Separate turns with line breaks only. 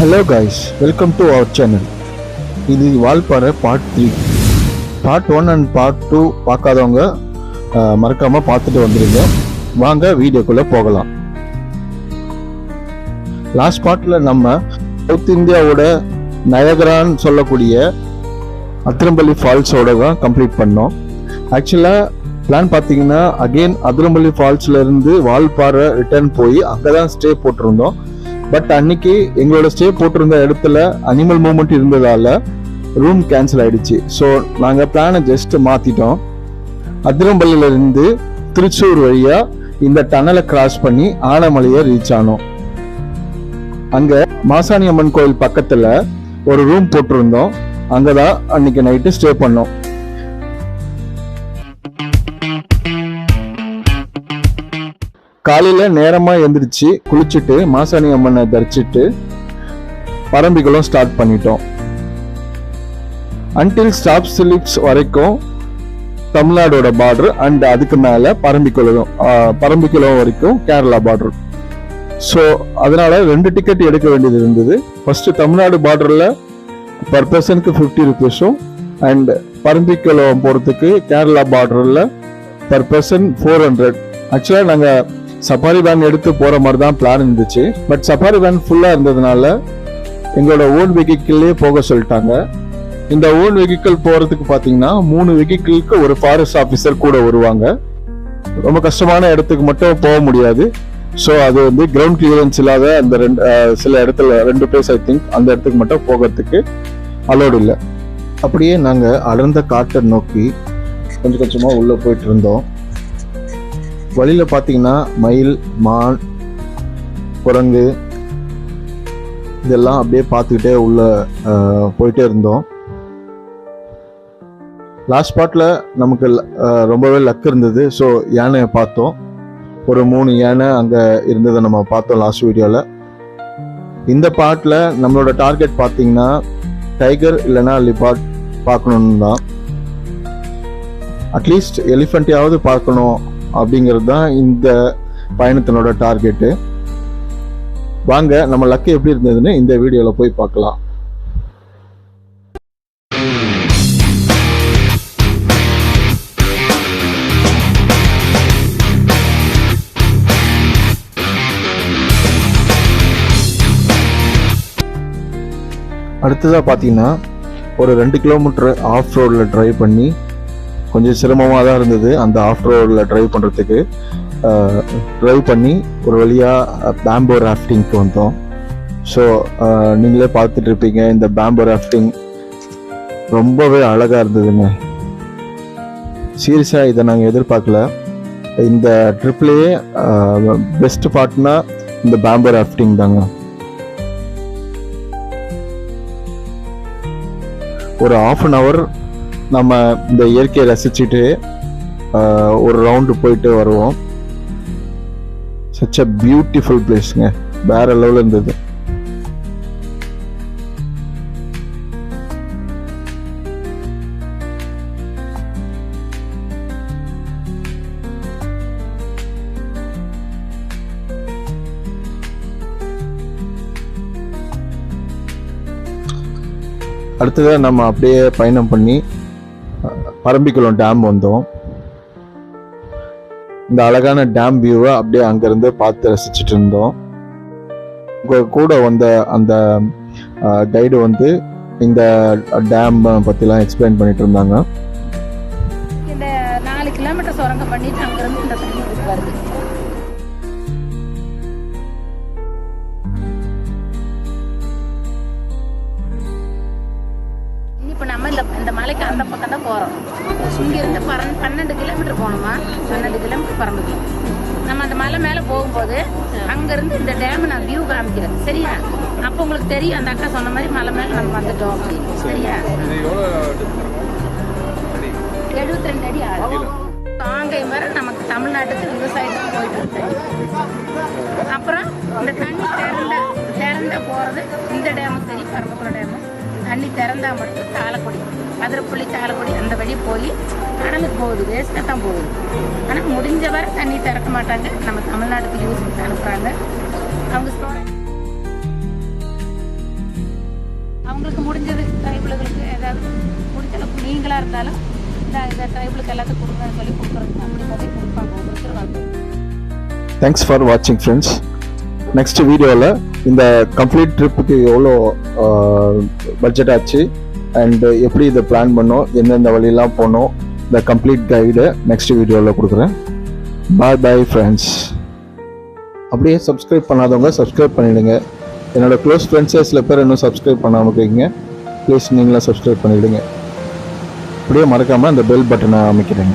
Hello guys, welcome to our channel. இது Valparai part 3. Part 1 and part 2 பார்க்காதவங்க மறக்காம பார்த்துட்டு வந்துடுங்க. வாங்க வீடியோக்குள்ள போகலாம். லாஸ்ட் பார்ட்ல நம்ம சவுத் இந்தியாவோட நயகரான்னு சொல்லக்கூடிய அதிரம்பள்ளி ஃபால்ஸோட தான் கம்ப்ளீட் பண்ணோம். ஆக்சுவலாக பிளான் பார்த்தீங்கன்னா அகெயின் அதிரம்பள்ளி ஃபால்ஸ்ல இருந்து வால்பாறை ரிட்டர்ன் போய் அங்கே தான் ஸ்டே போட்டிருந்தோம். பட் அன்னைக்கு எங்களோட ஸ்டே போட்டிருந்த இடத்துல அனிமல் மூவ்மெண்ட் இருந்ததால ரூம் கேன்சல் ஆயிடுச்சு. ஸோ நாங்கள் பிளானை ஜஸ்ட் மாத்திட்டோம். அதிரம்பள்ளியில இருந்து திருச்சூர் வழியா இந்த டனலை கிராஸ் பண்ணி ஆனமலையை ரீச் ஆனோம். அங்க மாசாணி அம்மன் கோயில் பக்கத்துல ஒரு ரூம் போட்டிருந்தோம். அங்கதான் அன்னைக்கு நைட்டு ஸ்டே பண்ணோம். காலையில நேரமா எந்திரிச்சு குளிச்சுட்டு மாசாணி அம்மனை தரிச்சிட்டு பரம்பிக்குளம் ஸ்டார்ட் பண்ணிட்டோம். அன்டில் ஸ்டாப் ஸ்லிப்ஸ் வரைக்கும் தமிழ்நாடோட பார்டர் அண்ட் அதுக்கு மேல பரம்பிக்குளம் வரைக்கும் கேரளா பார்டர். ஸோ அதனால 2 டிக்கெட் எடுக்க வேண்டியது இருந்தது. ஃபர்ஸ்ட் தமிழ்நாடு பார்டர்ல பர் பர்சனுக்கு 50 rupees அண்ட் பரம்பிக்குளம் போறதுக்கு கேரளா பார்டர்ல பர் பர்சன் 400. ஆக்சுவலா நாங்க சஃபாரி வேன் எடுத்து போற மாதிரி தான் பிளான் இருந்துச்சு. பட் சஃபாரி வேன் ஃபுல்லா இருந்ததுனால எங்களோட ஓன் வெஹிக்கிள்லயே போக சொல்லிட்டாங்க. இந்த ஓன் வெஹிக்கிள் போறதுக்கு பாத்தீங்கன்னா 3 வெஹிக்கிளுக்கு ஒரு ஃபாரஸ்ட் ஆபீசர் கூட வருவாங்க. ரொம்ப கஷ்டமான இடத்துக்கு மட்டும் போக முடியாது. ஸோ அது வந்து கிரவுண்ட் கிளியரன்ஸ் இல்லாத அந்த சில இடத்துல 2 பிளேஸ் ஐ திங்க் அந்த இடத்துக்கு மட்டும் போகிறதுக்கு அலோடு இல்லை. அப்படியே நாங்கள் அடர்ந்த காட்டை நோக்கி கொஞ்சம் கொஞ்சமாக உள்ளே போயிட்டு இருந்தோம். வழியில பார்த்தீங்கன்னா மயில், மான், குரங்கு இதெல்லாம் அப்படியே பார்த்துக்கிட்டே உள்ள போயிட்டே இருந்தோம். லாஸ்ட் பார்ட்ல நமக்கு ரொம்பவே லக் இருந்தது. ஸோ யானையை பார்த்தோம். ஒரு 3 யானை அங்கே இருந்ததை நம்ம பார்த்தோம் லாஸ்ட் வீடியோவில். இந்த பார்ட்ல நம்மளோட டார்கெட் பார்த்தீங்கன்னா டைகர் இல்லைன்னா லிபார்ட் பார்க்கணுன்னு தான். அட்லீஸ்ட் எலிஃபண்ட்டையாவது பார்க்கணும் அப்படிங்கிறது தான் இந்த பயணத்தினோட டார்கெட்டு. வாங்க நம்ம லக்கு எப்படி இருந்ததுன்னு இந்த வீடியோவில் போய் பார்க்கலாம். அடுத்ததாக பார்த்தீங்கன்னா ஒரு 2 கிலோமீட்டர் ஆஃப் ரோடில் ட்ரைவ் பண்ணி கொஞ்சம் சிரமமாக தான் இருந்தது. அந்த ஆஃப் ரோடில் ட்ரைவ் பண்ணுறதுக்கு ட்ரைவ் பண்ணி ஒரு வழியாக பேம்போ ராஃப்டிங்க்கு வந்தோம். ஸோ நீங்களே பார்த்துட்டு இருப்பீங்க. இந்த பேம்போ ராஃப்டிங் ரொம்பவே அழகாக இருந்ததுங்க. சீரியஸாக இதை நாங்கள் எதிர்பார்க்கல. இந்த ட்ரிப்லேயே பெஸ்ட் பார்ட்னா இந்த பேம்போ ராஃப்டிங் தாங்க. ஒரு 1/2 hour நம்ம இந்த இயற்கையை ரசிச்சுட்டு ஒரு ரவுண்டு போயிட்டு வருவோம். சச் அ பியூட்டிஃபுல் பிளேஸ்ங்க. வேற லெவலில் இருந்தது. அடுத்ததாக நம்ம அப்படியே பயணம் பண்ணி பரம்பிக்குளம் டேம் வந்தோம். இந்த அழகான டேம் வியூவை அப்படியே அங்கிருந்து பார்த்து ரசிச்சுட்டு இருந்தோம். கூட வந்த அந்த கைடு வந்து இந்த டேம் பற்றிலாம் எக்ஸ்பிளைன் பண்ணிட்டு இருந்தாங்க.
இந்த 4 கிலோமீட்டர் சுரங்கம் பண்ணிட்டு அங்கிருந்து இந்த தண்ணி வருது. இப்போ நம்ம இந்த மலைக்கு அந்த பக்கம் தான் போகிறோம். இங்கிருந்து 12 கிலோமீட்டர் போகணுமா? 12 கிலோமீட்டர் பரம்பிக்கலாம். நம்ம அந்த மலை மேலே போகும்போது அங்கேருந்து இந்த டேம் நான் வியூ காமிக்கிறேன். சரியா? அப்போ உங்களுக்கு தெரியும் அந்த அக்கா சொன்ன மாதிரி மலை மேலே நம்ம வந்துட்டோம் அப்படின்னு. சரியா? 72 அடி ஆகும். காங்கேயம் வரை நமக்கு தமிழ்நாட்டுக்கு விவசாயத்துக்கு போயிட்டு இருக்கு. அப்புறம் இந்த தண்ணி திறந்த போகிறது இந்த டேமும் சரி பரமக்குளம் டேமும் தண்ணி திறந்தா மட்டும் சாலக்குடி அதிரப்பள்ளி சாலக்குடி அந்த வழி போய் கடலுக்கு போகுது. வேஸ்ட்டாக தான் போகுது. ஆனால் முடிஞ்ச வரை தண்ணி திறக்க மாட்டாங்க. நம்ம தமிழ்நாட்டுக்கு யூஸ் பண்ணி அனுப்புகிறாங்க அவங்க. அவங்களுக்கு முடிஞ்சது ட்ரைபிள்களுக்கு ஏதாவது முடிஞ்ச அளவுக்கு நீங்களாக இருந்தாலும் இந்த ட்ரைபிளுக்கு எல்லாத்துக்கும் கொடுங்கன்னு சொல்லி கொடுக்குறது அப்படி போய் கொடுப்பாங்க ஒவ்வொருத்தர் வந்து.
தேங்க்ஸ் ஃபார் வாட்சிங் ஃப்ரெண்ட்ஸ். நெக்ஸ்ட் வீடியோவில் இந்த கம்ப்ளீட் ட்ரிப்புக்கு எவ்வளோ பட்ஜெட் ஆச்சு அண்ட் எப்படி இதை பிளான் பண்ணோம், எந்தெந்த வழியெல்லாம் போனோம், இந்த கம்ப்ளீட் கைடை நெக்ஸ்ட் வீடியோவில் கொடுக்குறேன். பாய் பாய் ஃப்ரெண்ட்ஸ். அப்படியே சப்ஸ்கிரைப் பண்ணாதவங்க சப்ஸ்கிரைப் பண்ணிவிடுங்க. என்னோடய க்ளோஸ் ஃப்ரெண்ட்ஸே சில பேர் இன்னும் சப்ஸ்கிரைப் பண்ணாமல் இருக்கீங்க. ப்ளீஸ் நீங்களும் சப்ஸ்கிரைப் பண்ணிவிடுங்க. அப்படியே மறக்காமல் அந்த பெல் பட்டனை அமைக்கிறேங்க.